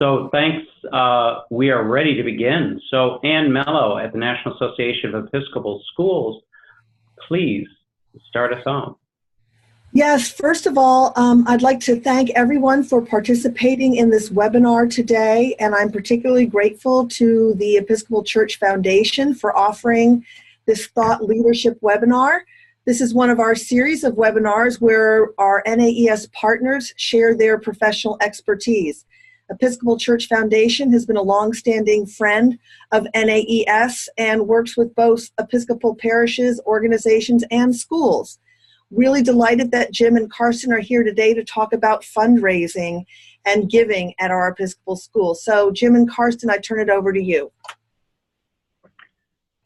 So thanks. We are ready to begin. So Ann Mello at the National Association of Episcopal Schools, please start us off. Yes, first of all, I'd like to thank everyone for participating in this webinar today, and I'm particularly grateful to the Episcopal Church Foundation for offering this thought leadership webinar. This is one of our series of webinars where our NAES partners share their professional expertise. Episcopal Church Foundation has been a longstanding friend of NAES and works with both Episcopal parishes, organizations, and schools. Really delighted that Jim and Carsten are here today to talk about fundraising and giving at our Episcopal school. So Jim and Carsten, I turn it over to you.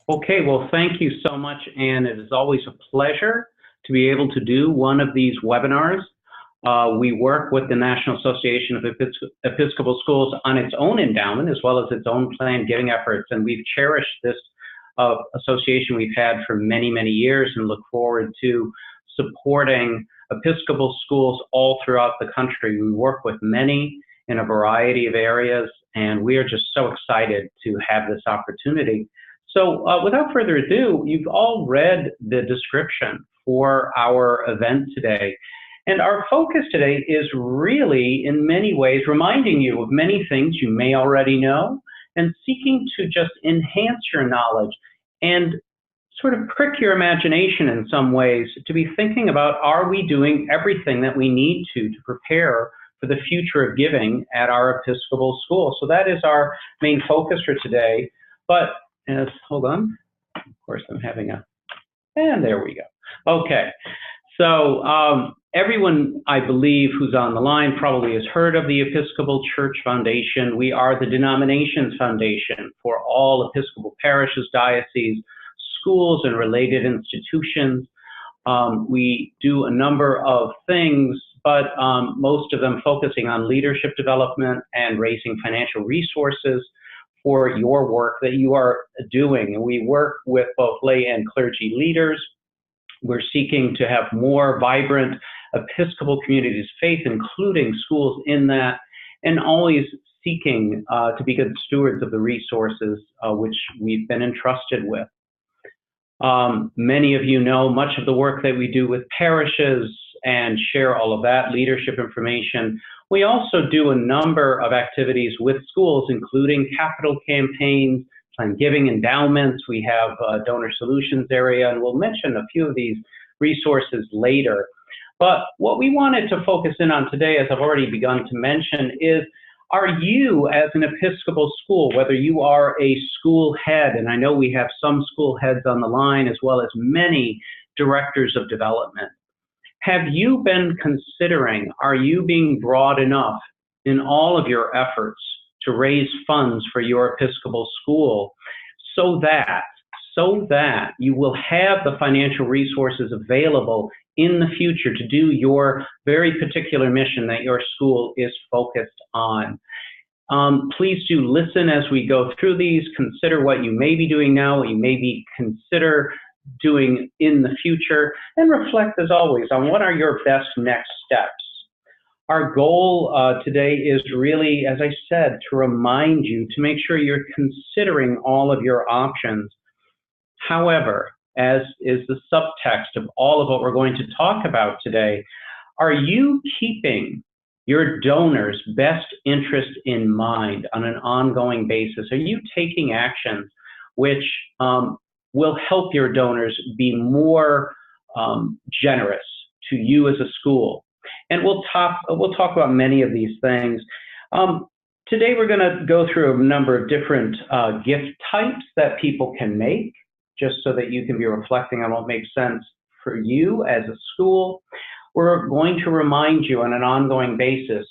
Okay, well, thank you so much, Ann. It is always a pleasure to be able to do one of these webinars. We work with the National Association of Episcopal Schools on its own endowment as well as its own planned giving efforts, and we've cherished this association we've had for many, many years and look forward to supporting Episcopal schools all throughout the country. We work with many in a variety of areas, and we are just so excited to have this opportunity. So without further ado, you've all read the description for our event today. And our focus today is really, in many ways, reminding you of many things you may already know and seeking to just enhance your knowledge and sort of prick your imagination in some ways to be thinking about, are we doing everything that we need to prepare for the future of giving at our Episcopal school? So that is our main focus for today. But hold on, of course I'm having and there we go. Okay, so everyone, I believe, who's on the line probably has heard of the Episcopal Church Foundation. We are the denominations foundation for all Episcopal parishes, dioceses, schools, and related institutions. We do a number of things, but most of them focusing on leadership development and raising financial resources for your work that you are doing. And we work with both lay and clergy leaders. We're seeking to have more vibrant Episcopal communities of faith, including schools in that, and always seeking to be good stewards of the resources which we've been entrusted with. Many of you know much of the work that we do with parishes and share all of that leadership information. We also do a number of activities with schools, including capital campaigns, planned giving, endowments. We have a donor solutions area, and we'll mention a few of these resources later. But what we wanted to focus in on today, as I've already begun to mention, is are you, as an Episcopal school, whether you are a school head, and I know we have some school heads on the line, as well as many directors of development, have you been considering, are you being broad enough in all of your efforts to raise funds for your Episcopal school so that you will have the financial resources available in the future to do your very particular mission that your school is focused on? Please do listen as we go through these. Consider what you may be doing now, what you may be consider doing in the future, and reflect as always on what are your best next steps. Our goal today is really, as I said, to remind you to make sure you're considering all of your options. However, as is the subtext of all of what we're going to talk about today, are you keeping your donors' best interest in mind on an ongoing basis? Are you taking actions which will help your donors be more generous to you as a school? And we'll talk about many of these things. Today we're going to go through a number of different gift types that people can make, just so that you can be reflecting on what makes sense for you as a school. We're going to remind you on an ongoing basis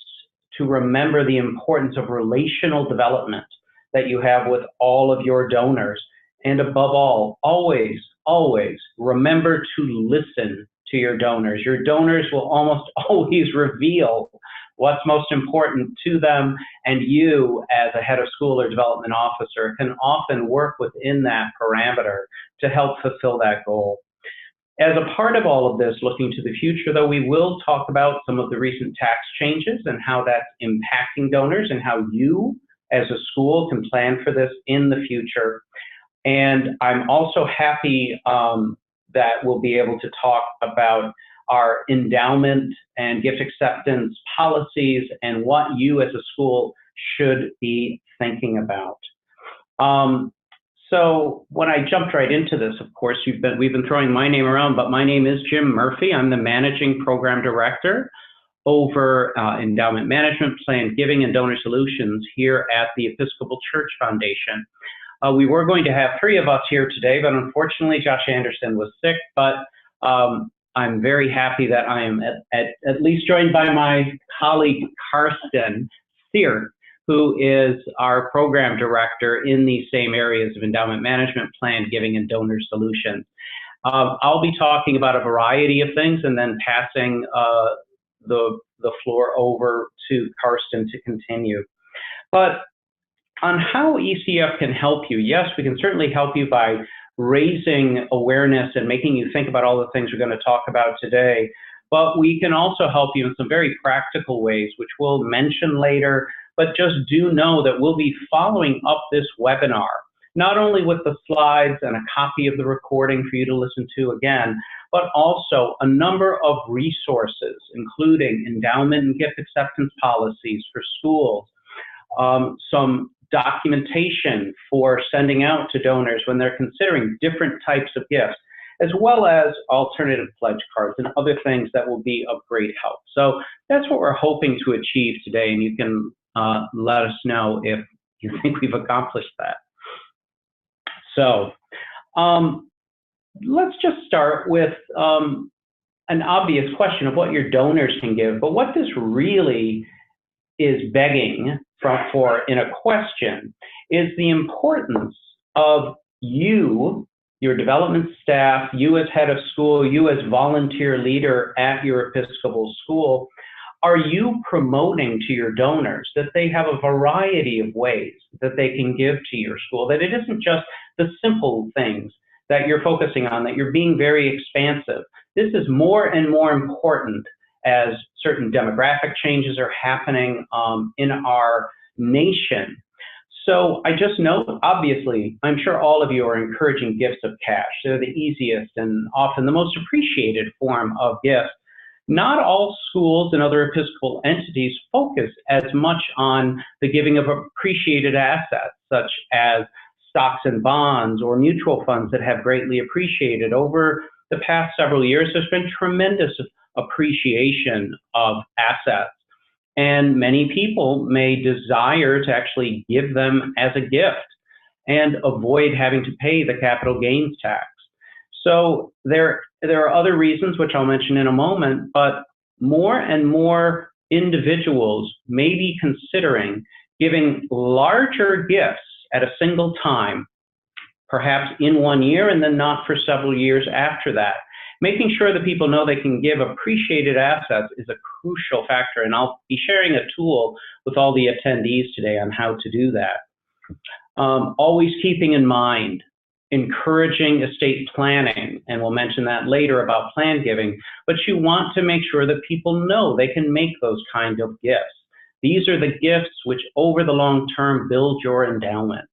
to remember the importance of relational development that you have with all of your donors. And above all, always, always remember to listen to your donors. Your donors will almost always reveal what's most important to them, and you, as a head of school or development officer, can often work within that parameter to help fulfill that goal. As a part of all of this, looking to the future, though, we will talk about some of the recent tax changes and how that's impacting donors and how you, as a school, can plan for this in the future. And I'm also happy that we'll be able to talk about our endowment and gift acceptance policies and what you as a school should be thinking about. So when I jumped right into this, of course, we've been throwing my name around, but my name is Jim Murphy. I'm the Managing Program Director over Endowment Management, Planned Giving, and Donor Solutions here at the Episcopal Church Foundation. We were going to have 3 of us here today, but unfortunately Josh Anderson was sick, but I'm very happy that I am at least joined by my colleague Carsten Sierck, who is our program director in these same areas of endowment management, planned giving, and donor solutions. I'll be talking about a variety of things and then passing the floor over to Carsten to continue. But on how ECF can help you, yes, we can certainly help you by raising awareness and making you think about all the things we're going to talk about today. But we can also help you in some very practical ways, which we'll mention later. But just do know that we'll be following up this webinar, not only with the slides and a copy of the recording for you to listen to again, but also a number of resources, including endowment and gift acceptance policies for schools, some documentation for sending out to donors when they're considering different types of gifts, as well as alternative pledge cards and other things that will be of great help. So that's what we're hoping to achieve today, and you can let us know if you think we've accomplished that. So let's just start with an obvious question of what your donors can give, but what this really is begging for in a question is the importance of you, your development staff, you as head of school, you as volunteer leader at your Episcopal school. Are you promoting to your donors that they have a variety of ways that they can give to your school, that it isn't just the simple things that you're focusing on, that you're being very expansive? This is more and more important as certain demographic changes are happening in our nation. So I just note, obviously, I'm sure all of you are encouraging gifts of cash. They're the easiest and often the most appreciated form of gifts. Not all schools and other Episcopal entities focus as much on the giving of appreciated assets, such as stocks and bonds or mutual funds that have greatly appreciated. Over the past several years, there's been tremendous appreciation of assets, and many people may desire to actually give them as a gift and avoid having to pay the capital gains tax. So there are other reasons, which I'll mention in a moment, but more and more individuals may be considering giving larger gifts at a single time, perhaps in 1 year and then not for several years after that. Making sure that people know they can give appreciated assets is a crucial factor, and I'll be sharing a tool with all the attendees today on how to do that. Always keeping in mind encouraging estate planning, and we'll mention that later about planned giving, but you want to make sure that people know they can make those kind of gifts. These are the gifts which over the long term build your endowment.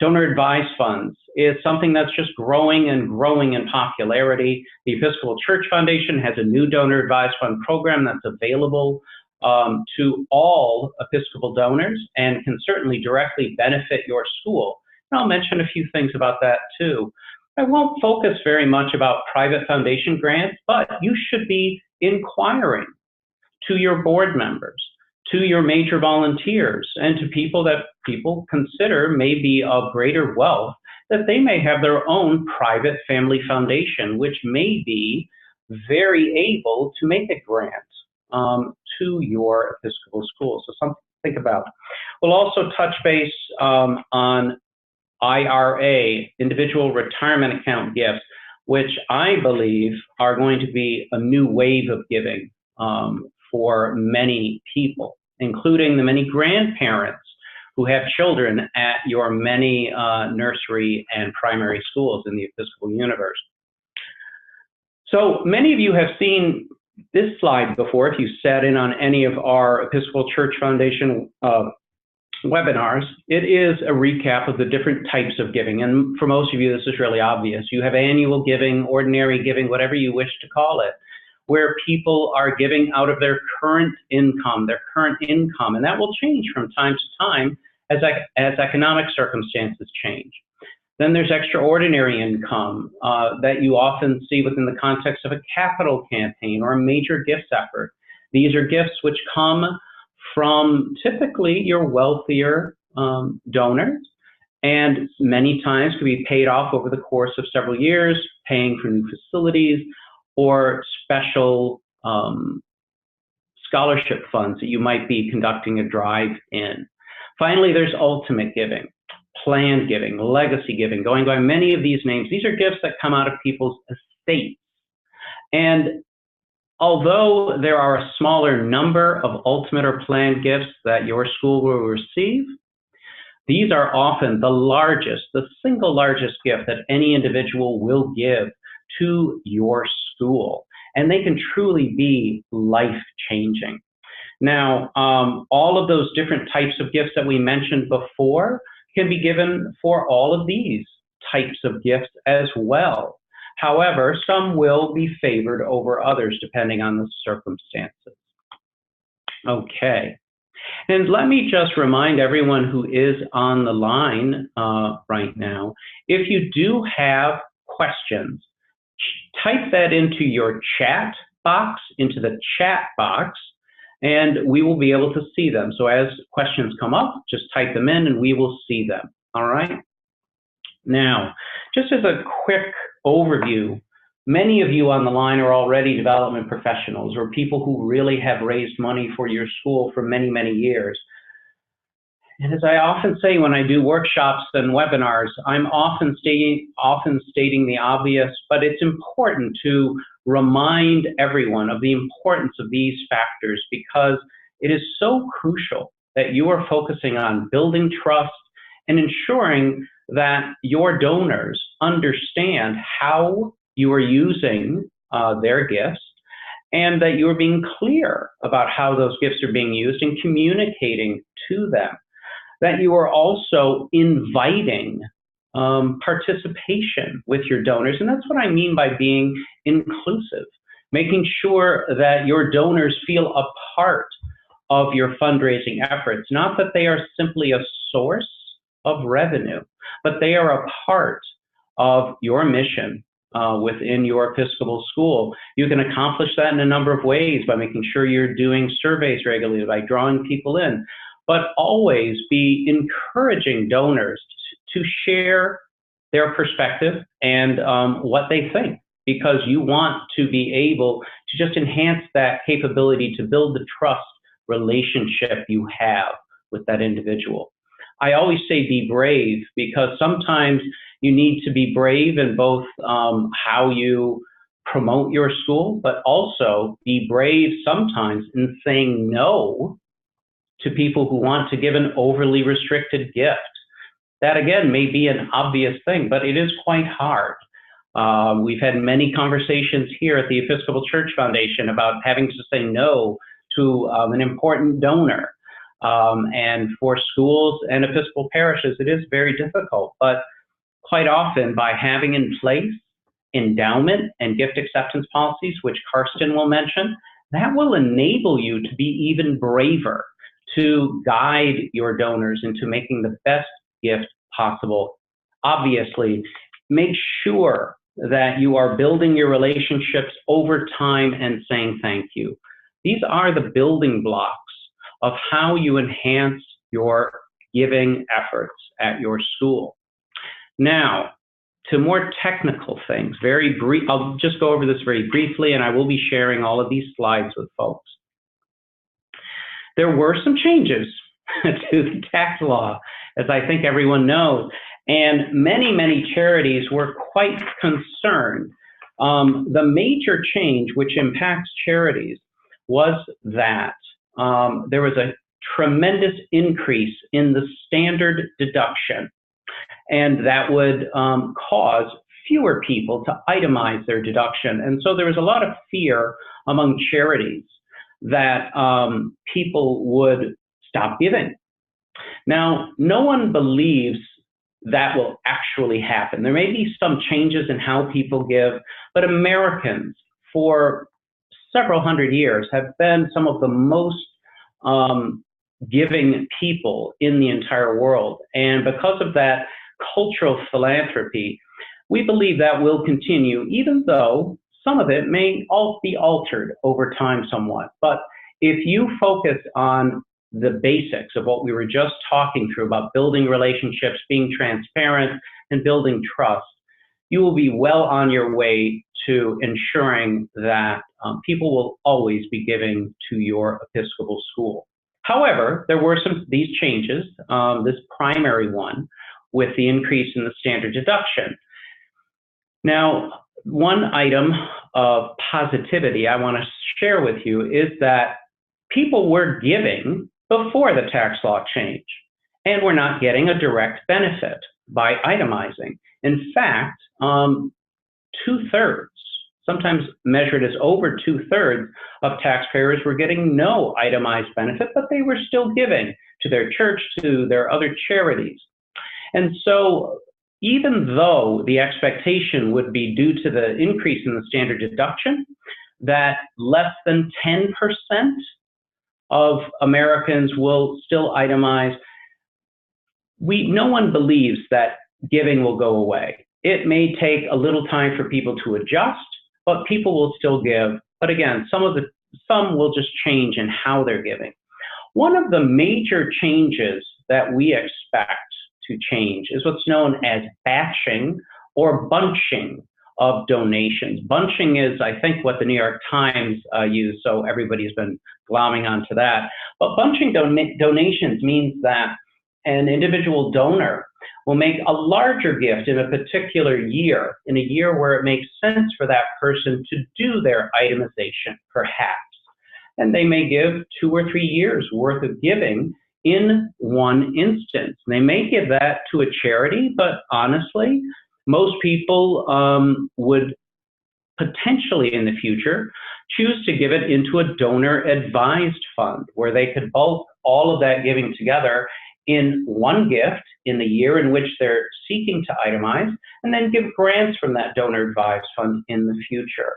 Donor advised funds is something that's just growing and growing in popularity. The Episcopal Church Foundation has a new donor advised fund program that's available to all Episcopal donors and can certainly directly benefit your school. And I'll mention a few things about that too. I won't focus very much about private foundation grants, but you should be inquiring to your board members, to your major volunteers, and to people that people consider may be of greater wealth, that they may have their own private family foundation, which may be very able to make a grant to your Episcopal school. So something to think about. We'll also touch base on IRA, individual retirement account gifts, which I believe are going to be a new wave of giving for many people, including the many grandparents who have children at your many nursery and primary schools in the Episcopal universe. So many of you have seen this slide before if you sat in on any of our Episcopal Church Foundation webinars. It is a recap of the different types of giving. And for most of you, this is really obvious. You have annual giving, ordinary giving, whatever you wish to call it, where people are giving out of their current income, and that will change from time to time as economic circumstances change. Then there's extraordinary income that you often see within the context of a capital campaign or a major gifts effort. These are gifts which come from typically your wealthier donors, and many times can be paid off over the course of several years, paying for new facilities or special scholarship funds that you might be conducting a drive in. Finally, there's ultimate giving, planned giving, legacy giving, going by many of these names. These are gifts that come out of people's estates. And although there are a smaller number of ultimate or planned gifts that your school will receive, these are often the single largest gift that any individual will give to your school. And they can truly be life-changing. Now, all of those different types of gifts that we mentioned before can be given for all of these types of gifts as well. However, some will be favored over others depending on the circumstances. Okay. And let me just remind everyone who is on the line right now, if you do have questions, type that into your chat box, and we will be able to see them. So as questions come up, just type them in and we will see them. All right. Now, just as a quick overview, many of you on the line are already development professionals or people who really have raised money for your school for many, many years. And as I often say when I do workshops and webinars, I'm often stating the obvious, but it's important to remind everyone of the importance of these factors because it is so crucial that you are focusing on building trust and ensuring that your donors understand how you are using their gifts and that you are being clear about how those gifts are being used and communicating to them. That you are also inviting participation with your donors. And that's what I mean by being inclusive, making sure that your donors feel a part of your fundraising efforts, not that they are simply a source of revenue, but they are a part of your mission within your Episcopal school. You can accomplish that in a number of ways by making sure you're doing surveys regularly, by drawing people in, but always be encouraging donors to share their perspective and what they think, because you want to be able to just enhance that capability to build the trust relationship you have with that individual. I always say be brave, because sometimes you need to be brave in both how you promote your school, but also be brave sometimes in saying no to people who want to give an overly restricted gift. That again may be an obvious thing, but it is quite hard. We've had many conversations here at the Episcopal Church Foundation about having to say no to an important donor. And for schools and Episcopal parishes, it is very difficult, but quite often by having in place endowment and gift acceptance policies, which Carsten will mention, that will enable you to be even braver to guide your donors into making the best gift possible. Obviously, make sure that you are building your relationships over time and saying thank you. These are the building blocks of how you enhance your giving efforts at your school. Now, to more technical things, very brief, I'll just go over this very briefly, and I will be sharing all of these slides with folks. There were some changes to the tax law, as I think everyone knows, and many, many charities were quite concerned. The major change which impacts charities was that there was a tremendous increase in the standard deduction, and that would cause fewer people to itemize their deduction. And so there was a lot of fear among charities that people would stop giving. Now, no one believes that will actually happen. There may be some changes in how people give, but Americans for several hundred years have been some of the most giving people in the entire world. And because of that cultural philanthropy, we believe that will continue, even though some of it may be altered over time somewhat. But if you focus on the basics of what we were just talking through about building relationships, being transparent, and building trust, you will be well on your way to ensuring that people will always be giving to your Episcopal school. However, there were these changes, this primary one, with the increase in the standard deduction. Now, one item of positivity I want to share with you is that people were giving before the tax law change, and we're not getting a direct benefit by itemizing. In fact, 2/3, sometimes measured as over 2/3 of taxpayers were getting no itemized benefit, but they were still giving to their church, to their other charities. And so even though the expectation would be due to the increase in the standard deduction, that less than 10% of Americans will still itemize, no one believes that giving will go away. It may take a little time for people to adjust, but people will still give. But again, some will just change in how they're giving. One of the major changes that we expect to change is what's known as batching or bunching of donations. Bunching is, I think, what the New York Times used, so everybody's been glomming onto that. But bunching donations means that an individual donor will make a larger gift in a particular year, in a year where it makes sense for that person to do their itemization, perhaps. And they may give 2 or 3 years worth of giving in one instance. They may give that to a charity, but honestly, most people would potentially in the future choose to give it into a donor advised fund where they could bulk all of that giving together in one gift in the year in which they're seeking to itemize, and then give grants from that donor advised fund in the future.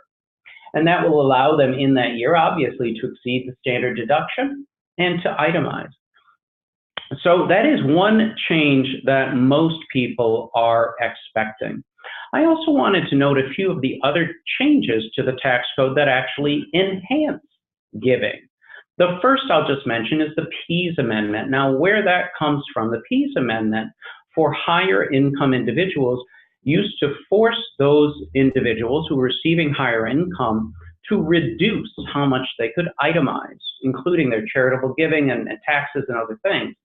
And that will allow them in that year, obviously, to exceed the standard deduction and to itemize. So that is one change that most people are expecting. I also wanted to note a few of the other changes to the tax code that actually enhance giving. The first I'll just mention is the Pease Amendment. Now, where that comes from, the Pease Amendment for higher income individuals used to force those individuals who were receiving higher income to reduce how much they could itemize, including their charitable giving and taxes and other things.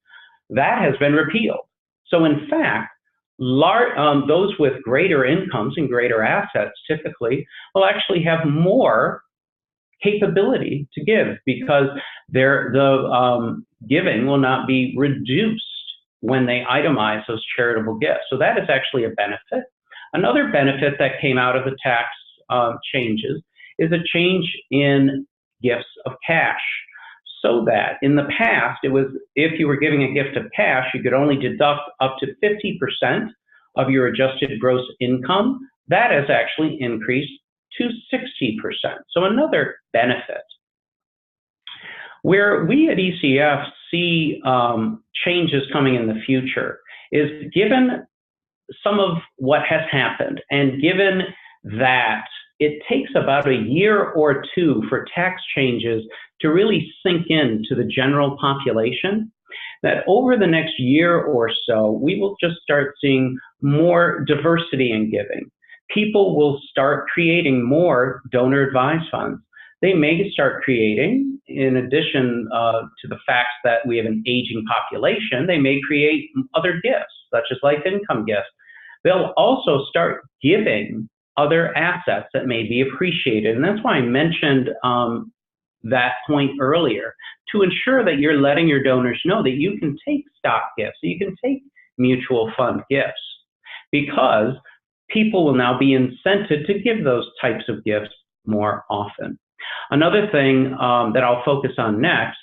That has been repealed. So in fact, those with greater incomes and greater assets typically will actually have more capability to give because the giving will not be reduced when they itemize those charitable gifts. So that is actually a benefit. Another benefit that came out of the tax changes is a change in gifts of cash. So that in the past, it was if you were giving a gift of cash, you could only deduct up to 50% of your adjusted gross income. That has actually increased to 60%. So another benefit. Where we at ECF see changes coming in the future is given some of what has happened and given that it takes about a year or two for tax changes to really sink into the general population, that over the next year or so, we will just start seeing more diversity in giving. People will start creating more donor advised funds. They may start creating, in addition to the fact that we have an aging population, they may create other gifts, such as life income gifts. They'll also start giving other assets that may be appreciated. And that's why I mentioned that point earlier, to ensure that you're letting your donors know that you can take stock gifts, that you can take mutual fund gifts, because people will now be incented to give those types of gifts more often. Another thing that I'll focus on next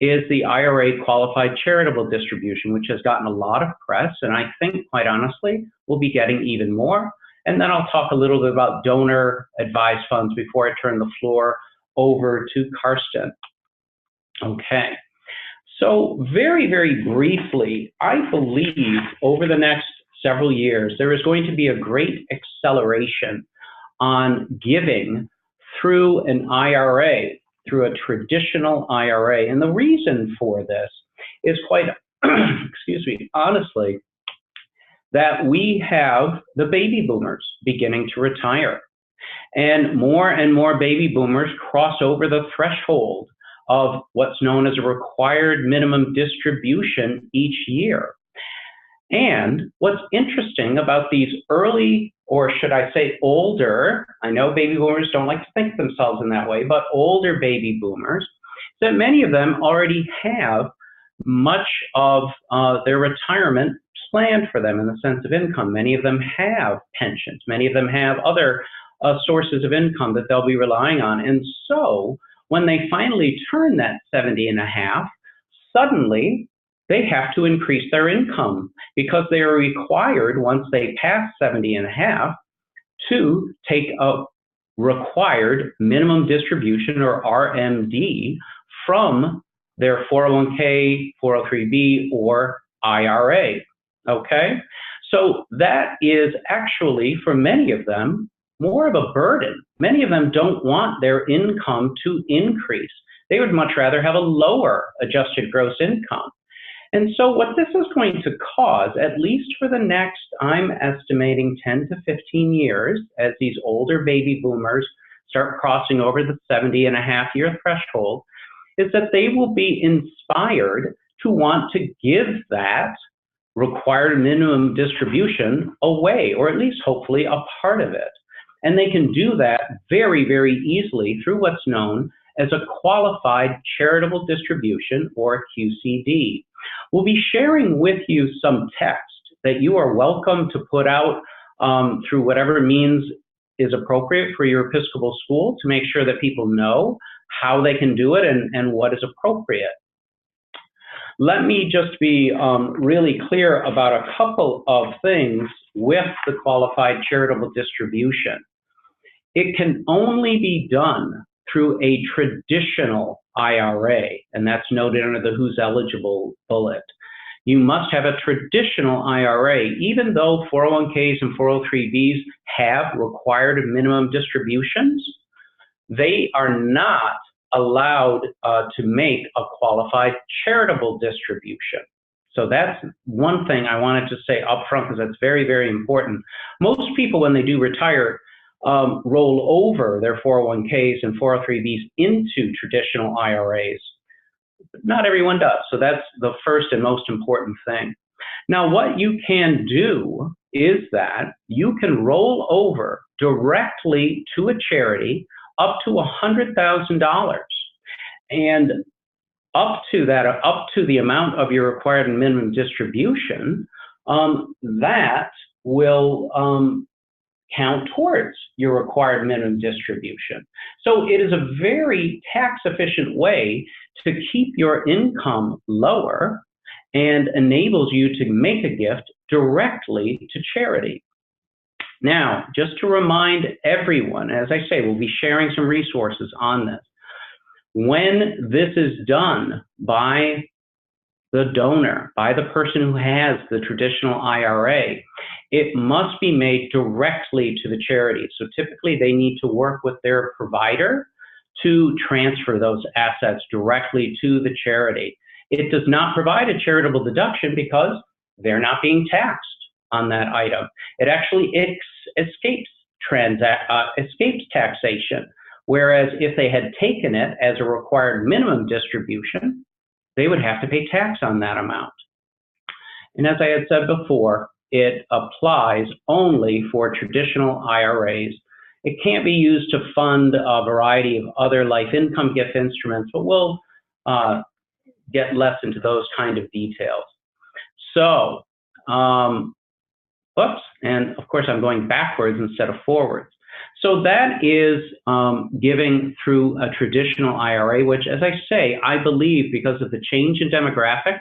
is the IRA qualified charitable distribution, which has gotten a lot of press, and I think, quite honestly, will be getting even more. And then I'll talk a little bit about donor advised funds before I turn the floor over to Carsten. Okay, so very, very briefly, I believe over the next several years, there is going to be a great acceleration on giving through an IRA, through a traditional IRA. And the reason for this is quite, excuse me, honestly, that we have the baby boomers beginning to retire. And more baby boomers cross over the threshold of what's known as a required minimum distribution each year. And what's interesting about these early, or should I say older, I know baby boomers don't like to think of themselves in that way, but older baby boomers, that many of them already have much of their retirement planned for them in the sense of income. Many of them have pensions. Many of them have other sources of income that they'll be relying on. And so when they finally turn that 70 and a half, suddenly they have to increase their income because they are required, once they pass 70 and a half, to take a required minimum distribution, or RMD, from their 401k, 403b, or IRA. Okay? So that is actually, for many of them, more of a burden. Many of them don't want their income to increase. They would much rather have a lower adjusted gross income. And so what this is going to cause, at least for the next, I'm estimating 10 to 15 years, as these older baby boomers start crossing over the 70 and a half year threshold, is that they will be inspired to want to give that required minimum distribution away, or at least hopefully a part of it. And they can do that very, very easily through what's known as a qualified charitable distribution, or QCD. We'll be sharing with you some text that you are welcome to put out through whatever means is appropriate for your Episcopal school to make sure that people know how they can do it and what is appropriate. Let me just be really clear about a couple of things with the qualified charitable distribution. It can only be done through a traditional IRA, and that's noted under the who's eligible bullet. You must have a traditional IRA, even though 401ks and 403bs have required minimum distributions. They are not allowed to make a qualified charitable distribution. So that's one thing I wanted to say up front, because that's very, very important. Most people, when they do retire, roll over their 401ks and 403bs into traditional IRAs. But not everyone does. So that's the first and most important thing. Now, what you can do is that you can roll over directly to a charity up to $100,000. And up to that, up to the amount of your required minimum distribution, that will count towards your required minimum distribution. So it is a very tax efficient way to keep your income lower and enables you to make a gift directly to charity. Now, just to remind everyone, as I say, we'll be sharing some resources on this. When this is done by the donor, by the person who has the traditional IRA, it must be made directly to the charity. So typically they need to work with their provider to transfer those assets directly to the charity. It does not provide a charitable deduction because they're not being taxed on that item. It actually escapes taxation. Whereas if they had taken it as a required minimum distribution, they would have to pay tax on that amount. And as I had said before, it applies only for traditional IRAs. It can't be used to fund a variety of other life income gift instruments, but we'll get less into those kind of details. So oops, and of course I'm going backwards instead of forwards. So that is giving through a traditional IRA, which, as I say, I believe because of the change in demographics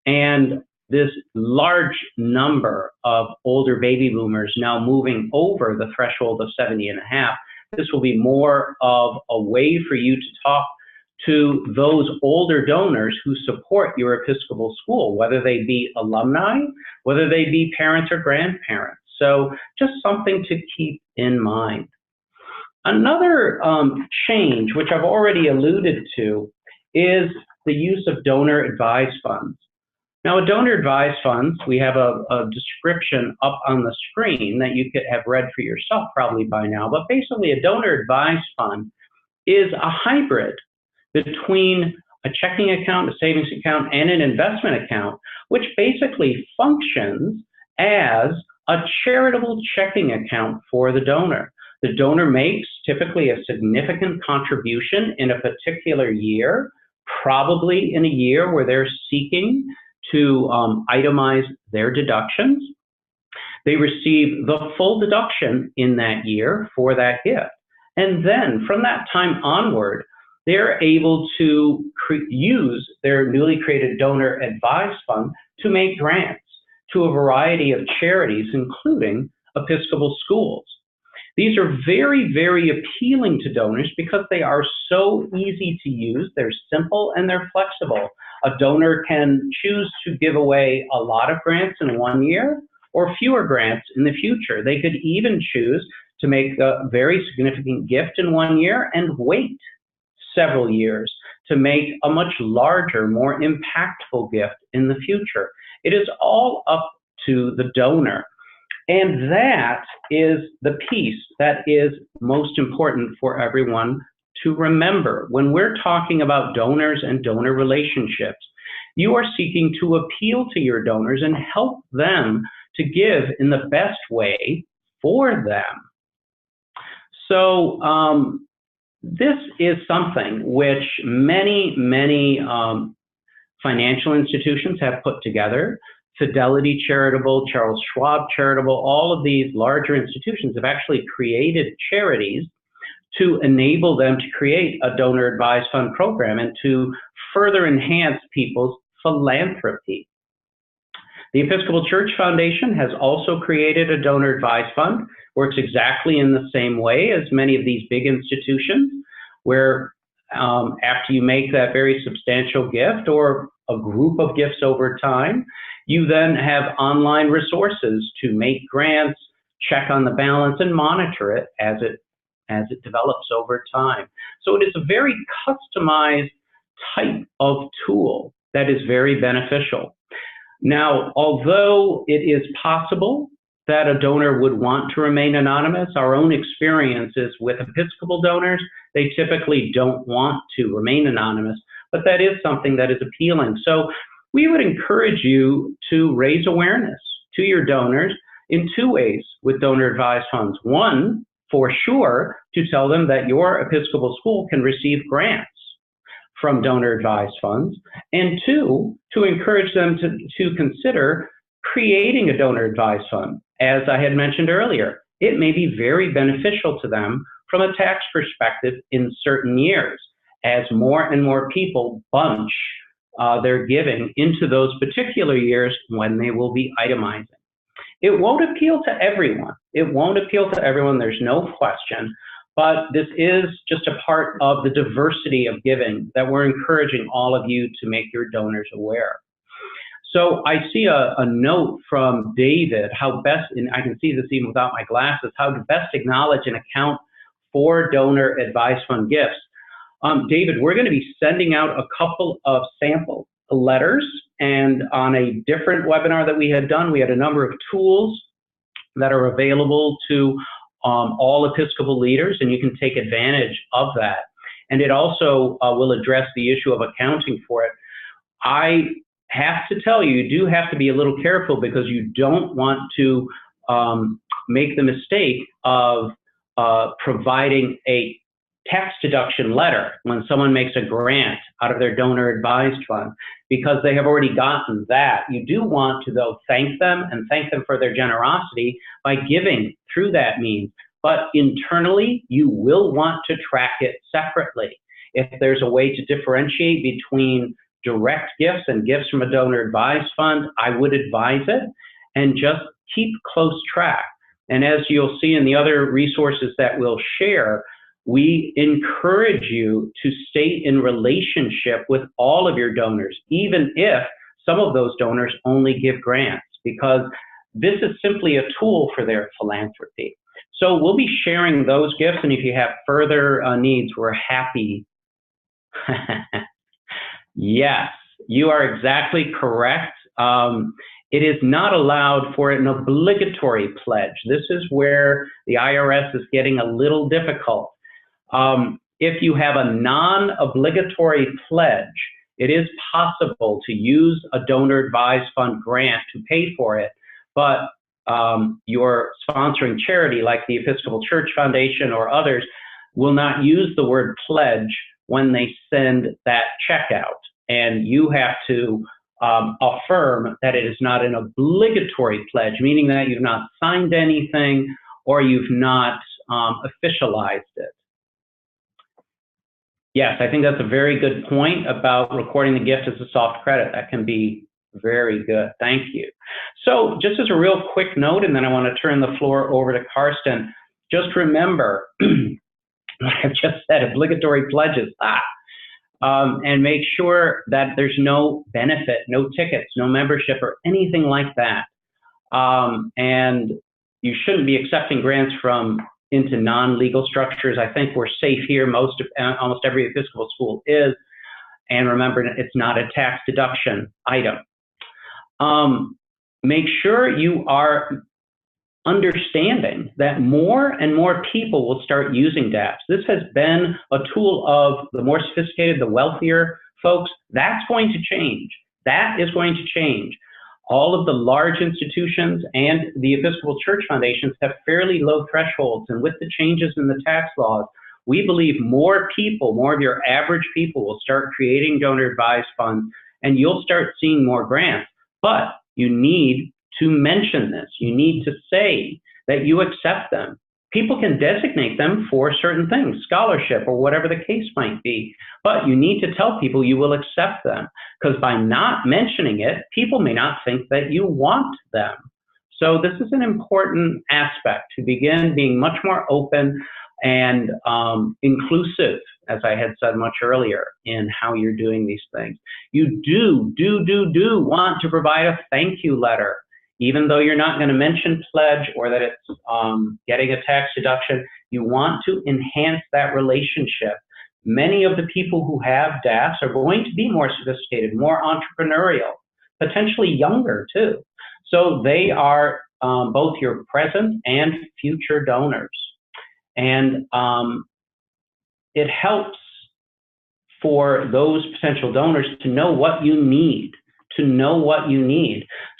and this large number of older baby boomers now moving over the threshold of 70 and a half, this will be more of a way for you to talk to those older donors who support your Episcopal school, whether they be alumni, whether they be parents or grandparents. So just something to keep in mind. Another change, which I've already alluded to, is the use of donor advised funds. Now, a donor advised funds, we have a description up on the screen that you could have read for yourself probably by now, but basically a donor advised fund is a hybrid between a checking account, a savings account, and an investment account, which basically functions as a charitable checking account for the donor. The donor makes typically a significant contribution in a particular year, probably in a year where they're seeking to itemize their deductions. They receive the full deduction in that year for that gift. And then from that time onward, they're able to use their newly created donor advised fund to make grants to a variety of charities, including Episcopal schools. These are very, very appealing to donors because they are so easy to use, they're simple, and they're flexible. A donor can choose to give away a lot of grants in one year or fewer grants in the future. They could even choose to make a very significant gift in one year and wait several years to make a much larger, more impactful gift in the future. It is all up to the donor. And that is the piece that is most important for everyone to remember. When we're talking about donors and donor relationships, you are seeking to appeal to your donors and help them to give in the best way for them. So this is something which many financial institutions have put together. Fidelity Charitable, Charles Schwab Charitable, all of these larger institutions have actually created charities to enable them to create a donor advised fund program and to further enhance people's philanthropy. The Episcopal Church Foundation has also created a donor advised fund, works exactly in the same way as many of these big institutions, where after you make that very substantial gift or a group of gifts over time, you then have online resources to make grants, check on the balance, and monitor it as it develops over time. So it is a very customized type of tool that is very beneficial. Now, although it is possible that a donor would want to remain anonymous, our own experiences with Episcopal donors, they typically don't want to remain anonymous, but that is something that is appealing. So we would encourage you to raise awareness to your donors in two ways with donor advised funds. One, for sure, to tell them that your Episcopal school can receive grants from donor advised funds, and two, to encourage them to consider creating a donor advised fund. As I had mentioned earlier, it may be very beneficial to them from a tax perspective in certain years, as more and more people bunch their giving into those particular years when they will be itemizing. It won't appeal to everyone. It won't appeal to everyone, there's no question, but this is just a part of the diversity of giving that we're encouraging all of you to make your donors aware. So I see a note from David, how best, and I can see this even without my glasses, how to best acknowledge and account for donor advised fund gifts. David, we're going to be sending out a couple of sample letters, and on a different webinar that we had done, we had a number of tools that are available to all Episcopal leaders, and you can take advantage of that. And it also will address the issue of accounting for it. I have to tell you, you do have to be a little careful because you don't want to make the mistake of providing a tax deduction letter when someone makes a grant out of their donor advised fund, because they have already gotten that. You do want to, though, thank them and thank them for their generosity by giving through that means. But internally, you will want to track it separately. If there's a way to differentiate between direct gifts and gifts from a donor advised fund, I would advise it, and just keep close track. And as you'll see in the other resources that we'll share, we encourage you to stay in relationship with all of your donors, even if some of those donors only give grants, because this is simply a tool for their philanthropy. So we'll be sharing those gifts, and if you have further needs, we're happy. Yes, you are exactly correct. It is not allowed for an obligatory pledge. This is where the IRS is getting a little difficult. If you have a non-obligatory pledge, it is possible to use a donor advised fund grant to pay for it, but your sponsoring charity like the Episcopal Church Foundation or others will not use the word pledge when they send that check out. And you have to affirm that it is not an obligatory pledge, meaning that you've not signed anything or you've not officialized it. Yes, I think that's a very good point about recording the gift as a soft credit. That can be very good. Thank you. So just as a real quick note, and then I want to turn the floor over to Carsten, just remember what I've just said, obligatory pledges. And make sure that there's no benefit, no tickets, no membership, or anything like that. And you shouldn't be accepting grants into non-legal structures. I think we're safe here. Almost every Episcopal school is. And remember, it's not a tax deduction item. Make sure you are understanding that more and more people will start using DApps. This has been a tool of the more sophisticated, the wealthier folks. That's going to change. That is going to change. All of the large institutions and the Episcopal Church foundations have fairly low thresholds. And with the changes in the tax laws, we believe more people, more of your average people, will start creating donor advised funds, and you'll start seeing more grants. But you need to mention this. You need to say that you accept them. People can designate them for certain things, scholarship or whatever the case might be, but you need to tell people you will accept them, because by not mentioning it, people may not think that you want them. So this is an important aspect, to begin being much more open and inclusive, as I had said much earlier, in how you're doing these things. You do want to provide a thank you letter. Even though you're not going to mention pledge or that it's getting a tax deduction, you want to enhance that relationship. Many of the people who have DApps are going to be more sophisticated, more entrepreneurial, potentially younger too. So they are both your present and future donors. And it helps for those potential donors to know what you need,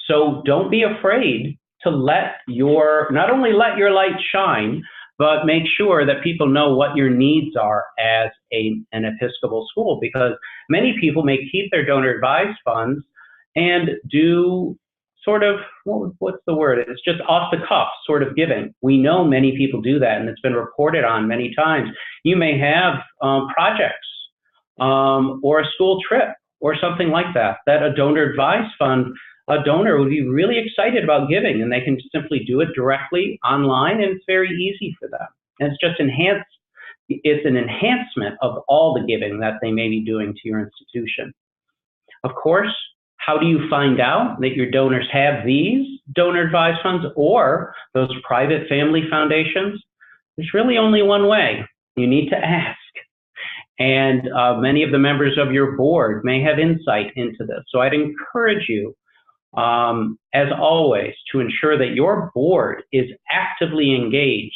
So don't be afraid to not only let your light shine, but make sure that people know what your needs are as an Episcopal school, because many people may keep their donor advised funds and do sort of, what's the word? It's just off the cuff sort of giving. We know many people do that, and it's been reported on many times. You may have projects or a school trip or something like that a donor advised fund, a donor would be really excited about giving, and they can simply do it directly online, and it's very easy for them. And it's just it's an enhancement of all the giving that they may be doing to your institution. Of course, how do you find out that your donors have these donor advised funds or those private family foundations? There's really only one way. You need to ask. And many of the members of your board may have insight into this. So I'd encourage you, as always, to ensure that your board is actively engaged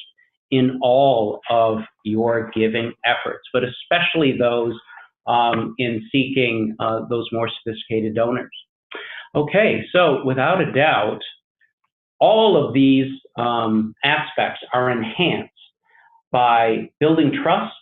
in all of your giving efforts, but especially those in seeking those more sophisticated donors. Okay, so without a doubt, all of these aspects are enhanced by building trust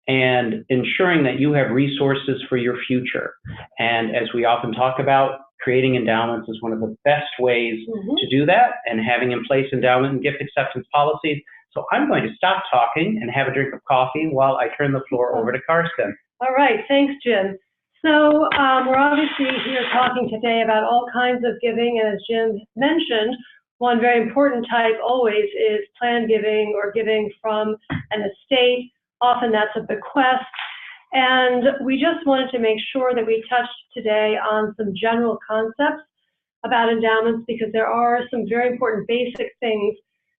and ensuring that you have resources for your future. And as we often talk about, creating endowments is one of the best ways to do that, and having in place endowment and gift acceptance policies. So I'm going to stop talking and have a drink of coffee while I turn the floor over to Carsten. All right, thanks, Jim. So we're obviously here talking today about all kinds of giving, and as Jim mentioned, one very important type always is planned giving or giving from an estate. Often that's a bequest. And we just wanted to make sure that we touched today on some general concepts about endowments, because there are some very important basic things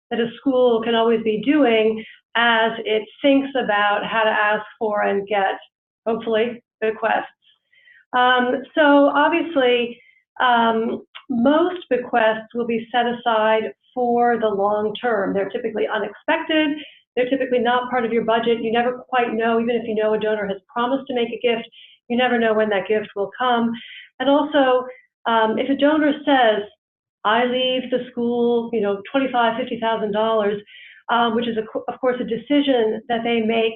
that a school can always be doing as it thinks about how to ask for and get, hopefully, bequests. So obviously, most bequests will be set aside for the long term. They're typically unexpected. They're typically not part of your budget. You never quite know, even if you know a donor has promised to make a gift, you never know when that gift will come. And also, if a donor says, I leave the school, $25,000, $50,000, which is, of course, a decision that they make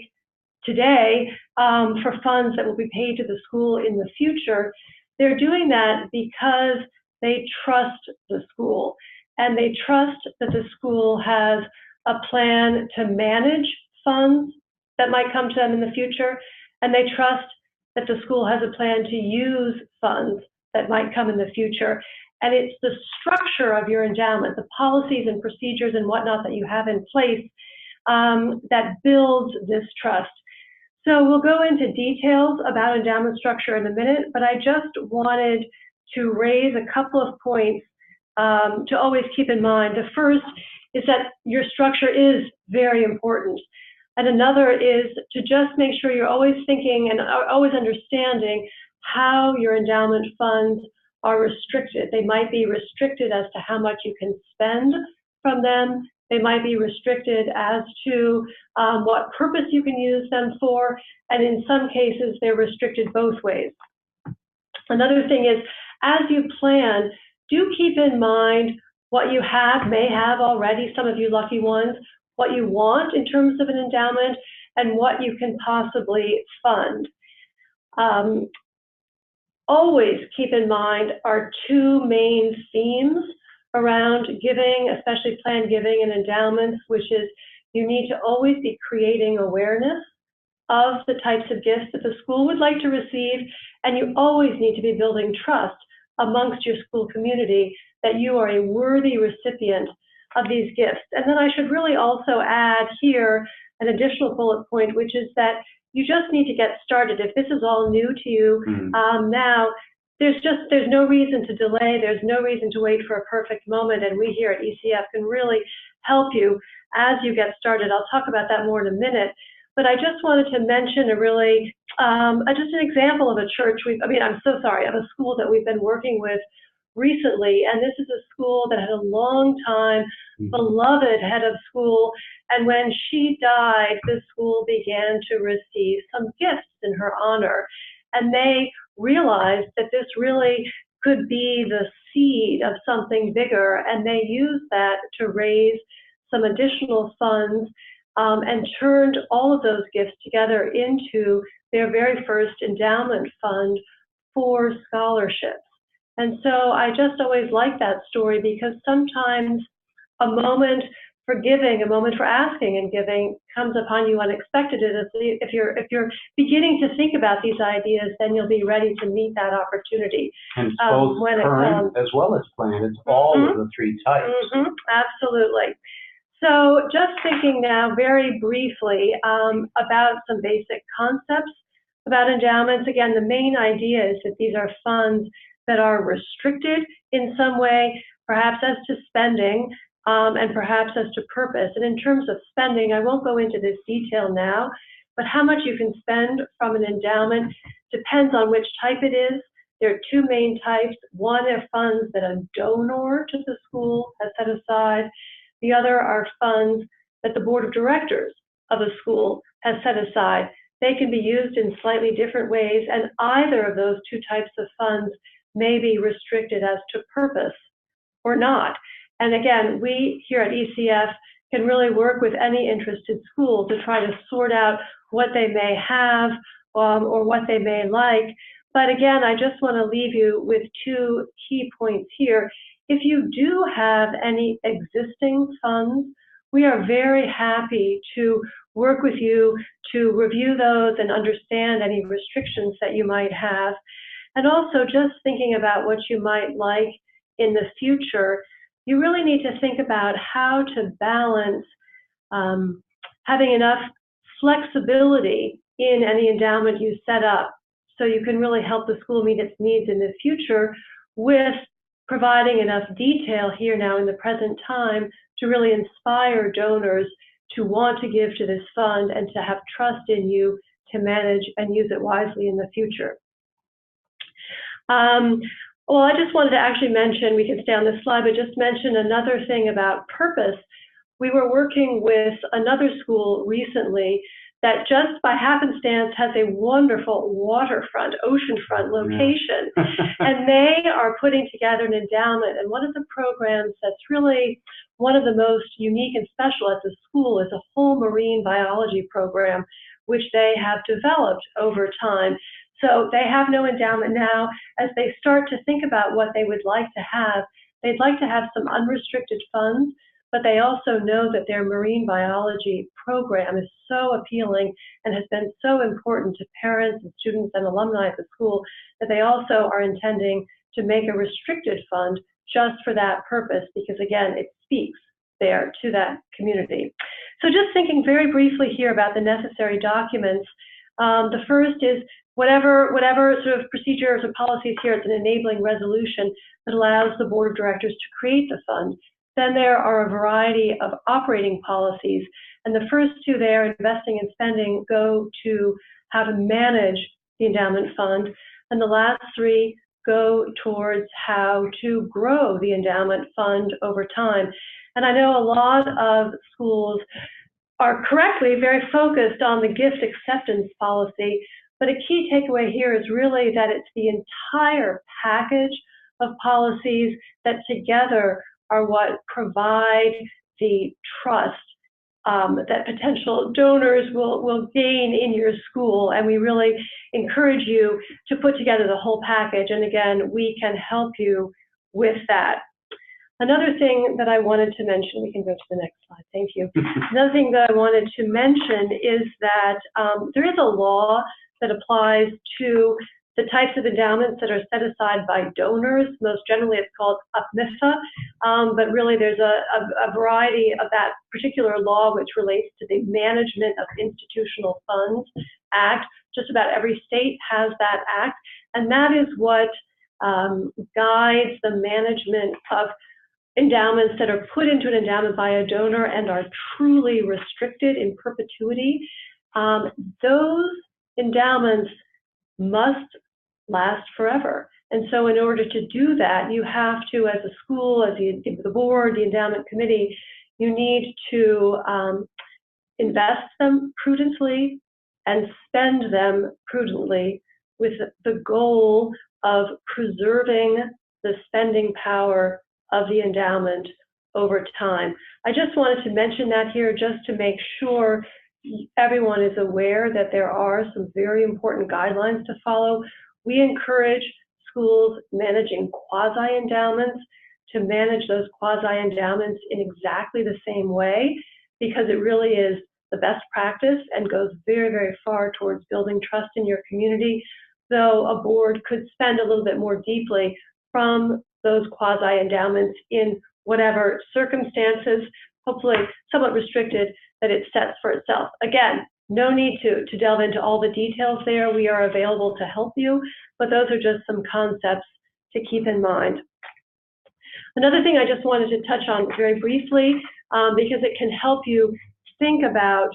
today for funds that will be paid to the school in the future, they're doing that because they trust the school, and they trust that the school has a plan to manage funds that might come to them in the future, and they trust that the school has a plan to use funds that might come in the future. And it's the structure of your endowment, the policies and procedures and whatnot that you have in place that builds this trust. So we'll go into details about endowment structure in a minute, but I just wanted to raise a couple of points to always keep in mind. The first is that your structure is very important. And another is to just make sure you're always thinking and always understanding how your endowment funds are restricted. They might be restricted as to how much you can spend from them. They might be restricted as to what purpose you can use them for. And in some cases, they're restricted both ways. Another thing is, as you plan, do keep in mind what you may have already, some of you lucky ones, what you want in terms of an endowment, and what you can possibly fund. Always keep in mind our two main themes around giving, especially planned giving and endowments, which is you need to always be creating awareness of the types of gifts that the school would like to receive, and you always need to be building trust amongst your school community that you are a worthy recipient of these gifts. And then I should really also add here an additional bullet point, which is that you just need to get started. If this is all new to you now, there's no reason to delay. There's no reason to wait for a perfect moment. And we here at ECF can really help you as you get started. I'll talk about that more in a minute. But I just wanted to mention a really, just an example of a church. Of a school that we've been working with recently. And this is a school that had a long time beloved head of school. And when she died, the school began to receive some gifts in her honor. And they realized that this really could be the seed of something bigger. And they used that to raise some additional funds and turned all of those gifts together into their very first endowment fund for scholarships. And so I just always like that story, because sometimes a moment for giving, a moment for asking and giving comes upon you unexpected. If you're beginning to think about these ideas, then you'll be ready to meet that opportunity. And it's both current as well as planned. It's all of the three types. Absolutely. So just thinking now very briefly about some basic concepts about endowments. Again, the main idea is that these are funds that are restricted in some way, perhaps as to spending, and perhaps as to purpose. And in terms of spending, I won't go into this detail now, but how much you can spend from an endowment depends on which type it is. There are two main types. One are funds that a donor to the school has set aside. The other are funds that the board of directors of a school has set aside. They can be used in slightly different ways, and either of those two types of funds may be restricted as to purpose or not. And again, we here at ECF can really work with any interested school to try to sort out what they may have or what they may like. But again, I just want to leave you with two key points here. If you do have any existing funds, we are very happy to work with you to review those and understand any restrictions that you might have. And also just thinking about what you might like in the future, you really need to think about how to balance having enough flexibility in any endowment you set up so you can really help the school meet its needs in the future with providing enough detail here now in the present time to really inspire donors to want to give to this fund and to have trust in you to manage and use it wisely in the future. Well, I just wanted to actually mention, we can stay on this slide, but just mention another thing about purpose. We were working with another school recently that just by happenstance has a wonderful waterfront, oceanfront location. And they are putting together an endowment. And one of the programs that's really one of the most unique and special at the school is a whole marine biology program, which they have developed over time. So they have no endowment now. As they start to think about what they would like to have, they'd like to have some unrestricted funds, but they also know that their marine biology program is so appealing and has been so important to parents and students and alumni at the school that they also are intending to make a restricted fund just for that purpose, because again, it speaks there to that community. So just thinking very briefly here about the necessary documents. The first is whatever sort of procedures or policies here, it's an enabling resolution that allows the board of directors to create the fund. Then there are a variety of operating policies, and the first two there, investing and spending, go to how to manage the endowment fund, and the last three go towards how to grow the endowment fund over time. And I know a lot of schools are correctly very focused on the gift acceptance policy, but a key takeaway here is really that it's the entire package of policies that together are what provide the trust that potential donors will gain in your school. And we really encourage you to put together the whole package. And again, we can help you with that. Another thing that I wanted to mention, we can go to the next slide, thank you. Another thing that I wanted to mention is that there is a law that applies to the types of endowments that are set aside by donors. Most generally, it's called UPMIFA, but really there's a variety of that particular law which relates to the Management of Institutional Funds Act. Just about every state has that act, and that is what guides the management of endowments that are put into an endowment by a donor and are truly restricted in perpetuity. Those endowments must last forever. And so in order to do that, you have to, as a school, as the board, the endowment committee, you need to invest them prudently and spend them prudently with the goal of preserving the spending power of the endowment over time. I just wanted to mention that here just to make sure everyone is aware that there are some very important guidelines to follow. We encourage schools managing quasi-endowments to manage those quasi-endowments in exactly the same way, because it really is the best practice and goes very, very far towards building trust in your community, though a board could spend a little bit more deeply from those quasi-endowments in whatever circumstances, hopefully somewhat restricted, that it sets for itself. Again, no need to delve into all the details there. We are available to help you, but those are just some concepts to keep in mind. Another thing I just wanted to touch on very briefly, because it can help you think about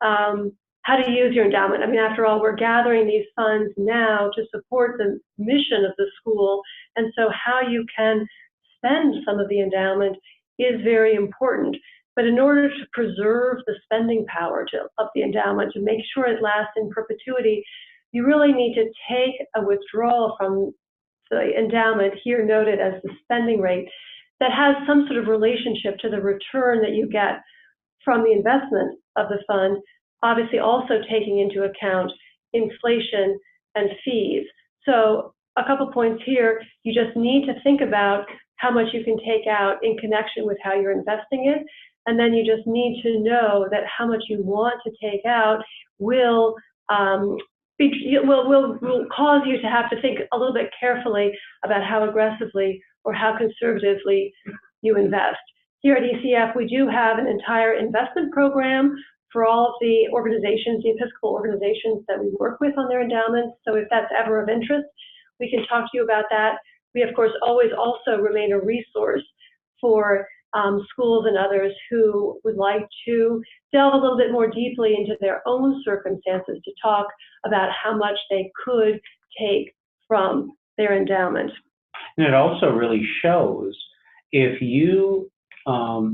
how to use your endowment. I mean, after all, we're gathering these funds now to support the mission of the school, and so how you can spend some of the endowment is very important. But in order to preserve the spending power of the endowment, to make sure it lasts in perpetuity, you really need to take a withdrawal from the endowment, here noted as the spending rate, that has some sort of relationship to the return that you get from the investment of the fund, obviously also taking into account inflation and fees. So a couple points here, you just need to think about how much you can take out in connection with how you're investing it. And then you just need to know that how much you want to take out will cause you to have to think a little bit carefully about how aggressively or how conservatively you invest. Here at ECF, we do have an entire investment program for all of the organizations, the Episcopal organizations that we work with on their endowments. So if that's ever of interest, we can talk to you about that. We, of course, always also remain a resource for schools and others who would like to delve a little bit more deeply into their own circumstances to talk about how much they could take from their endowment. And it also really shows if you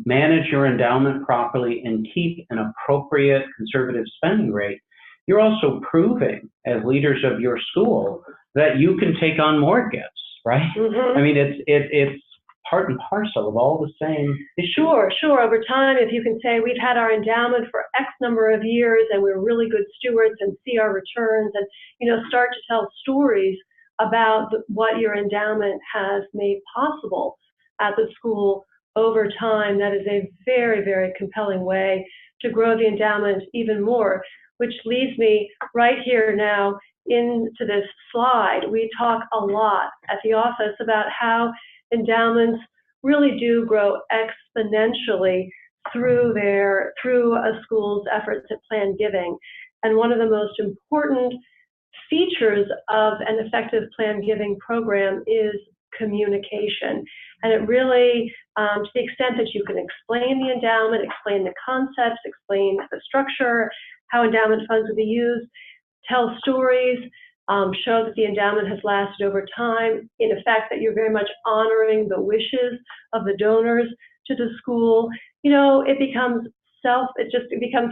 manage your endowment properly and keep an appropriate conservative spending rate, you're also proving as leaders of your school that you can take on more gifts, right? Mm-hmm. I mean, it's part and parcel of all the same issues. Sure. Over time, if you can say we've had our endowment for X number of years and we're really good stewards and see our returns, and start to tell stories about what your endowment has made possible at the school over time, that is a very, very compelling way to grow the endowment even more, which leads me right here now into this slide. We talk a lot at the office about how endowments really do grow exponentially through a school's efforts at planned giving. And one of the most important features of an effective planned giving program is communication. And it really, to the extent that you can explain the endowment, explain the concepts, explain the structure, how endowment funds will be used, tell stories, show that the endowment has lasted over time, in effect that you're very much honoring the wishes of the donors to the school, it becomes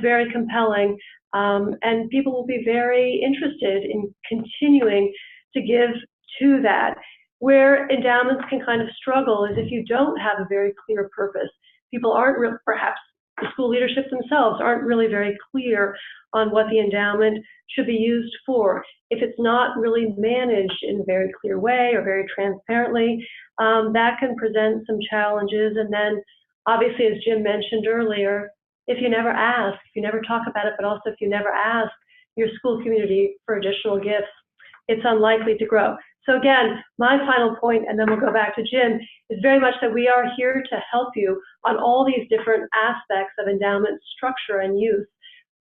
very compelling, and people will be very interested in continuing to give to that. Where endowments can kind of struggle is if you don't have a very clear purpose. People aren't perhaps the school leadership themselves aren't really very clear on what the endowment should be used for. If it's not really managed in a very clear way or very transparently, that can present some challenges. And then, obviously, as Jim mentioned earlier, if you never ask, if you never talk about it, but also if you never ask your school community for additional gifts, it's unlikely to grow. So again, my final point, and then we'll go back to Jim, is very much that we are here to help you on all these different aspects of endowment structure and use,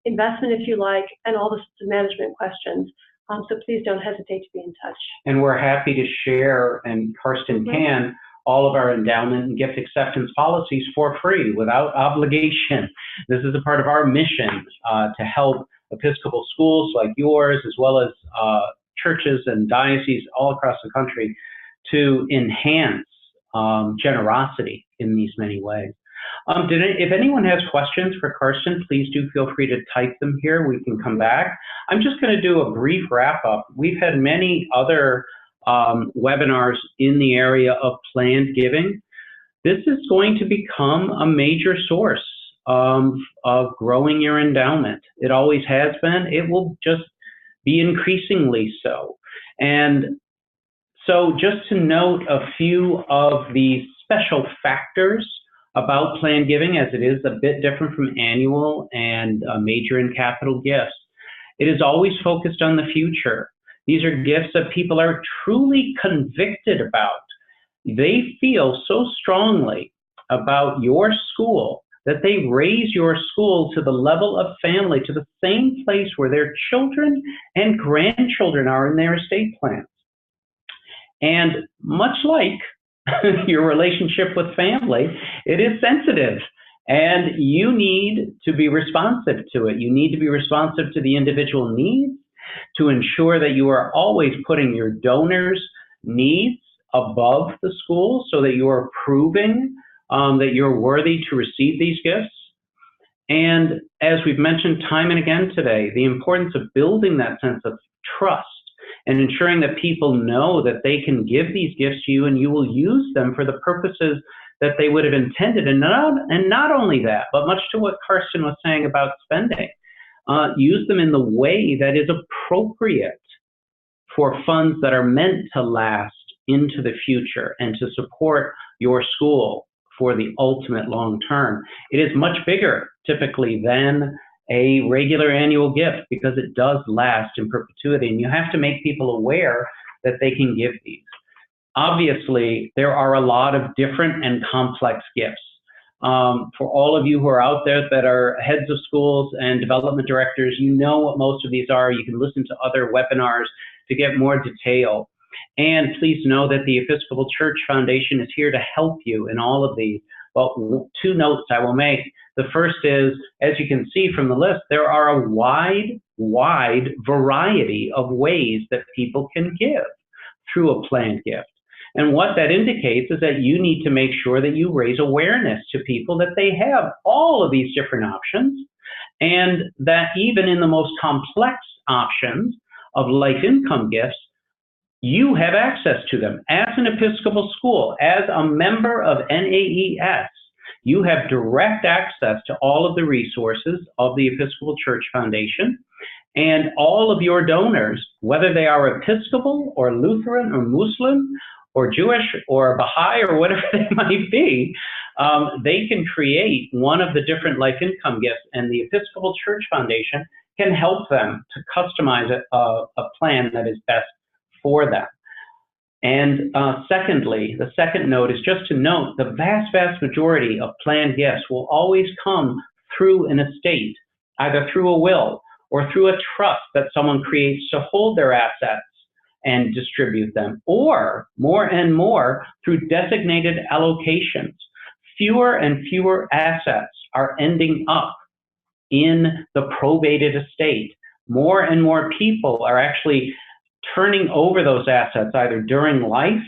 investment if you like, and all the management questions. So please don't hesitate to be in touch. And we're happy to share, and Carsten can, all of our endowment and gift acceptance policies for free, without obligation. This is a part of our mission to help Episcopal schools like yours, as well as churches and dioceses all across the country, to enhance generosity in these many ways. If anyone has questions for Carsten, please do feel free to type them here. We can come back. I'm just going to do a brief wrap up. We've had many other webinars in the area of planned giving. This is going to become a major source of growing your endowment. It always has been. It will just be increasingly so. And so just to note a few of the special factors about planned giving, as it is a bit different from annual and major and capital gifts. It is always focused on the future. These are gifts that people are truly convicted about. They feel so strongly about your school that they raise your school to the level of family, to the same place where their children and grandchildren are in their estate plans. And much like your relationship with family, it is sensitive, and you need to be responsive to it. You need to be responsive to the individual needs, to ensure that you are always putting your donors' needs above the school, so that you are proving that you're worthy to receive these gifts. And as we've mentioned time and again today, the importance of building that sense of trust and ensuring that people know that they can give these gifts to you and you will use them for the purposes that they would have intended. And not only that, but much to what Carsten was saying about spending, use them in the way that is appropriate for funds that are meant to last into the future and to support your school for the ultimate long term. It is much bigger typically than a regular annual gift because it does last in perpetuity, and you have to make people aware that they can give these. Obviously, there are a lot of different and complex gifts. For all of you who are out there that are heads of schools and development directors, you know what most of these are. You can listen to other webinars to get more detail. And please know that the Episcopal Church Foundation is here to help you in all of these. But two notes I will make. The first is, as you can see from the list, there are a wide variety of ways that people can give through a planned gift. And what that indicates is that you need to make sure that you raise awareness to people that they have all of these different options, and that even in the most complex options of life income gifts, you have access to them. As an Episcopal school, as a member of NAES, you have direct access to all of the resources of the Episcopal Church Foundation, and all of your donors, whether they are Episcopal or Lutheran or Muslim or Jewish or Baha'i or whatever they might be, they can create one of the different life income gifts, and the Episcopal Church Foundation can help them to customize a plan that is best for them. And secondly, the second note is just to note the vast majority of planned gifts will always come through an estate, either through a will or through a trust that someone creates to hold their assets and distribute them, or more and more through designated allocations. Fewer and fewer assets are ending up in the probated estate. More and more people are actually turning over those assets either during life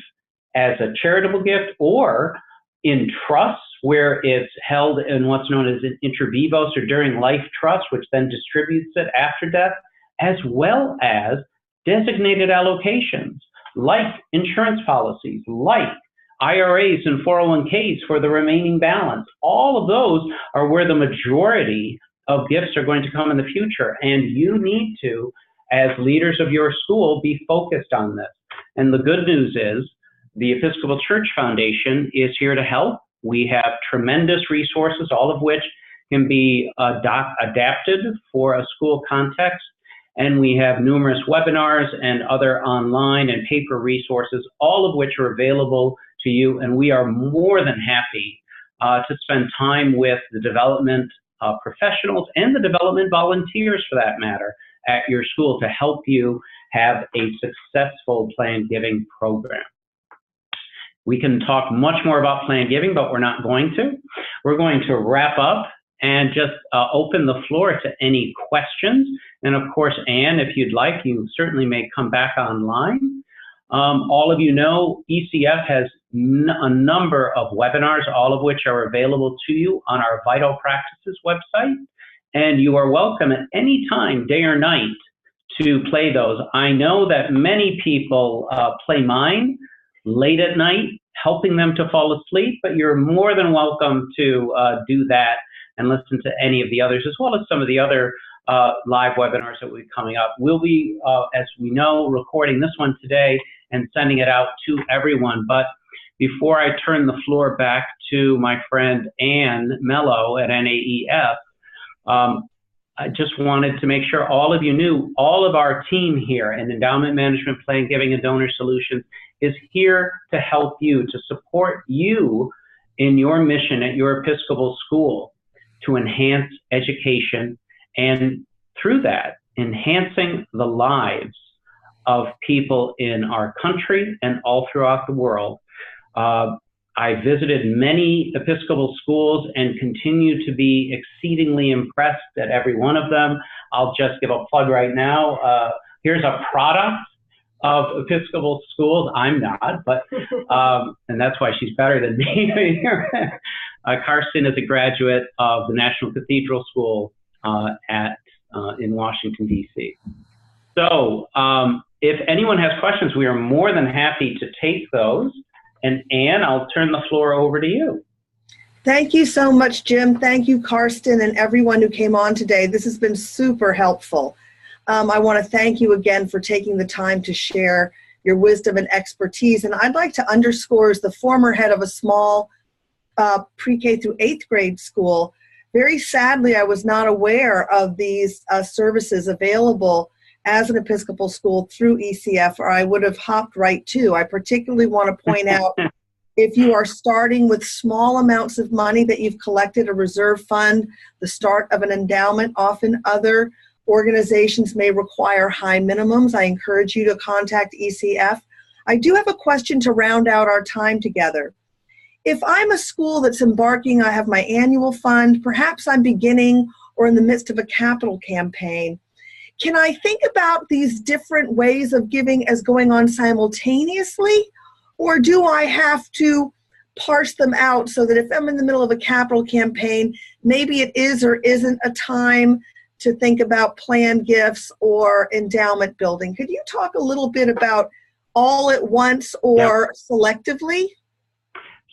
as a charitable gift or in trusts where it's held in what's known as an inter vivos or during life trust, which then distributes it after death, as well as designated allocations like insurance policies, like IRAs and 401ks for the remaining balance. All of those are where the majority of gifts are going to come in the future, and you need to, as leaders of your school, be focused on this. And the good news is the Episcopal Church Foundation is here to help. We have tremendous resources, all of which can be adapted for a school context. And we have numerous webinars and other online and paper resources, all of which are available to you. And we are more than happy to spend time with the development professionals and the development volunteers, for that matter, at your school to help you have a successful planned giving program. We can talk much more about planned giving, but we're not going to. We're going to wrap up and just open the floor to any questions. And of course, Anne, if you'd like, you certainly may come back online. All of you know ECF has a number of webinars, all of which are available to you on our Vital Practices website. And you are welcome at any time, day or night, to play those. I know that many people play mine late at night, helping them to fall asleep, but you're more than welcome to do that and listen to any of the others, as well as some of the other live webinars that will be coming up. We'll be, as we know, recording this one today and sending it out to everyone. But before I turn the floor back to my friend Anne Mello at NAEF, I just wanted to make sure all of you knew all of our team here in Endowment Management, Planned Giving, and Donor Solutions is here to help you, to support you in your mission at your Episcopal school to enhance education, and through that, enhancing the lives of people in our country and all throughout the world. I visited many Episcopal schools and continue to be exceedingly impressed at every one of them. I'll just give a plug right now. Here's a product of Episcopal schools. I'm not, but, and that's why she's better than me. Carsten is a graduate of the National Cathedral School in Washington, D.C. So if anyone has questions, we are more than happy to take those. And Anne, I'll turn the floor over to you. Thank you so much, Jim. Thank you, Carsten, and everyone who came on today. This has been super helpful. I want to thank you again for taking the time to share your wisdom and expertise. And I'd like to underscore, as the former head of a small pre-K through 8th grade school, very sadly, I was not aware of these services available as an Episcopal school through ECF, or I would have hopped right to. I particularly want to point out, if you are starting with small amounts of money that you've collected, a reserve fund, the start of an endowment, often other organizations may require high minimums. I encourage you to contact ECF. I do have a question to round out our time together. If I'm a school that's embarking, I have my annual fund, perhaps I'm beginning or in the midst of a capital campaign, can I think about these different ways of giving as going on simultaneously? Or do I have to parse them out so that if I'm in the middle of a capital campaign, maybe it is or isn't a time to think about planned gifts or endowment building? Could you talk a little bit about all at once or selectively?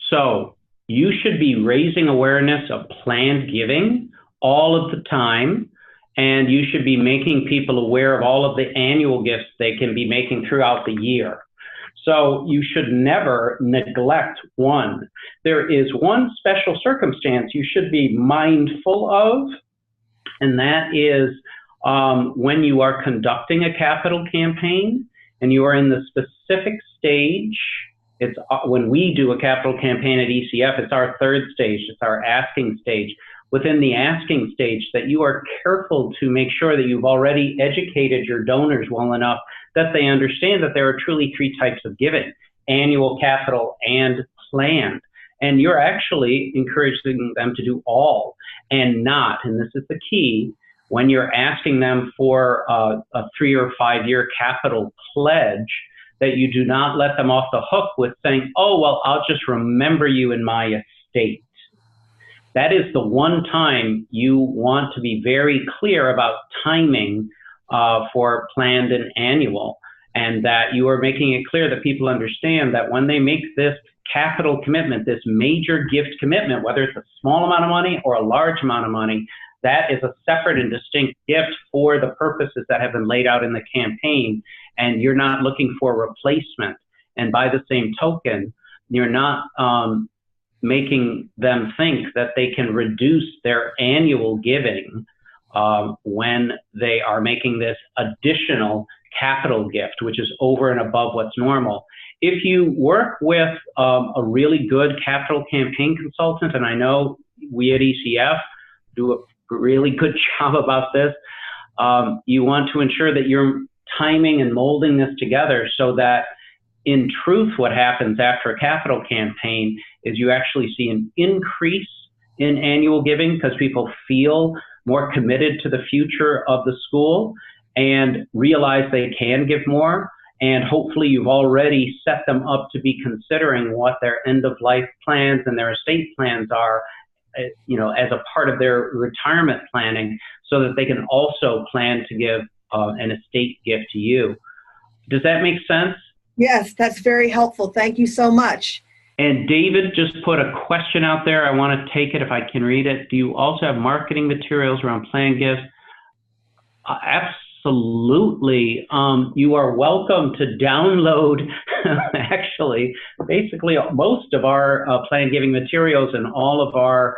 So you should be raising awareness of planned giving all of the time, and you should be making people aware of all of the annual gifts they can be making throughout the year. So you should never neglect one. There is one special circumstance you should be mindful of, and that is when you are conducting a capital campaign and you are in the specific stage. It's when we do a capital campaign at ECF, it's our third stage, it's our asking stage. Within the asking stage, that you are careful to make sure that you've already educated your donors well enough that they understand that there are truly 3 types of giving: annual, capital, and planned. And you're actually encouraging them to do all, and not, and this is the key, when you're asking them for a 3 or 5 year capital pledge, that you do not let them off the hook with saying, oh, well, I'll just remember you in my estate. That is the one time you want to be very clear about timing for planned and annual, and that you are making it clear that people understand that when they make this capital commitment, this major gift commitment, whether it's a small amount of money or a large amount of money, that is a separate and distinct gift for the purposes that have been laid out in the campaign, and you're not looking for replacement. And by the same token, you're not making them think that they can reduce their annual giving when they are making this additional capital gift, which is over and above what's normal. If you work with a really good capital campaign consultant, and I know we at ECF do a really good job about this, you want to ensure that you're timing and molding this together so that in truth what happens after a capital campaign is you actually see an increase in annual giving because people feel more committed to the future of the school and realize they can give more. And hopefully you've already set them up to be considering what their end-of-life plans and their estate plans are, as a part of their retirement planning, so that they can also plan to give an estate gift to you. Does that make sense? Yes, that's very helpful. Thank you so much. And David just put a question out there. I want to take it if I can read it. Do you also have marketing materials around planned gifts? Absolutely. You are welcome to download actually basically most of our planned giving materials and all of our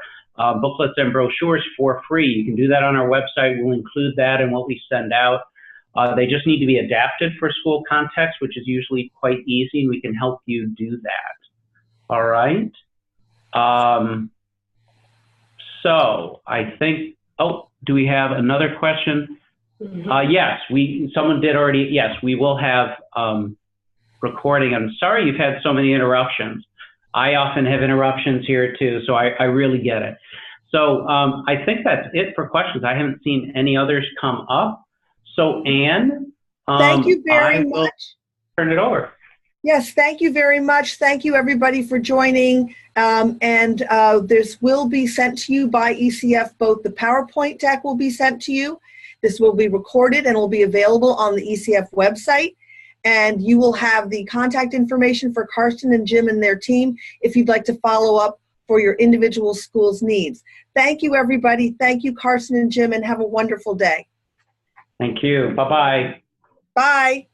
booklets and brochures for free. You can do that on our website. We'll include that in what we send out. They just need to be adapted for school context, which is usually quite easy. We can help you do that. All right. So I think, do we have another question? Mm-hmm. Yes, someone did already. Yes, we will have recording. I'm sorry you've had so many interruptions. I often have interruptions here too, so I really get it. So I think that's it for questions. I haven't seen any others come up. So Anne, thank you very much. Turn it over. Yes, thank you very much. Thank you everybody for joining. And this will be sent to you by ECF. Both the PowerPoint deck will be sent to you. This will be recorded and will be available on the ECF website. and you will have the contact information for Carsten and Jim and their team if you'd like to follow up for your individual school's needs. Thank you, everybody. Thank you, Carsten and Jim, and have a wonderful day. Thank you. Bye-bye. Bye.